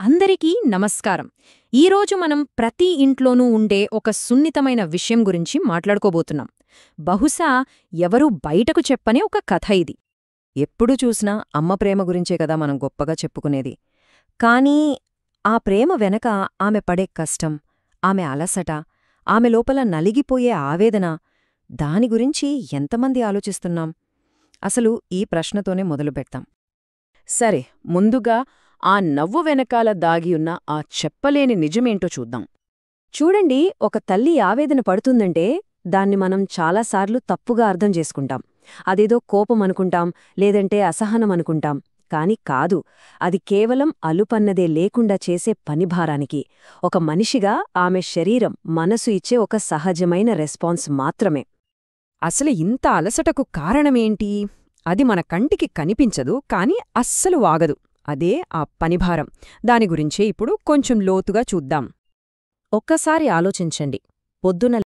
అందరికీ నమస్కారం. ఈరోజు మనం ప్రతి ఇంట్లోనూ ఉండే ఒక సున్నితమైన విషయం గురించి మాట్లాడుకోబోతున్నాం. బహుశా ఎవరూ బయటకు చెప్పని ఒక కథ ఇది. ఎప్పుడు చూసినా అమ్మ ప్రేమ గురించే కదా మనం గొప్పగా చెప్పుకునేది. కానీ ఆ ప్రేమ వెనక ఆమె పడే కష్టం, ఆమె అలసట, ఆమె లోపల నలిగిపోయే ఆవేదన, దాని గురించి ఎంతమంది ఆలోచిస్తున్నాం? అసలు ఈ ప్రశ్నతోనే మొదలుపెడతాం. సరే, ముందుగా ఆ నవ్వు వెనకాల దాగియున్న ఆ చెప్పలేని నిజమేంటో చూద్దాం. చూడండి, ఒక తల్లి ఆవేదన పడుతుందంటే దాన్ని మనం చాలాసార్లు తప్పుగా అర్థం చేసుకుంటాం. అదేదో కోపం అనుకుంటాం, లేదంటే అసహనం అనుకుంటాం. కాని కాదు, అది కేవలం అలుపన్నదే లేకుండా చేసే పనిభారానికి, ఒక మనిషిగా ఆమె శరీరం, మనసు ఇచ్చే ఒక సహజమైన రెస్పాన్స్ మాత్రమే. అసలు ఇంత అలసటకు కారణమేంటి? అది మన కంటికి కనిపించదు, కాని అస్సలు వాగదు. అదే ఆ పనిభారం. దాని గురించే ఇప్పుడు కొంచెం లోతుగా చూద్దాం. ఒక్కసారి ఆలోచించండి. పొద్దున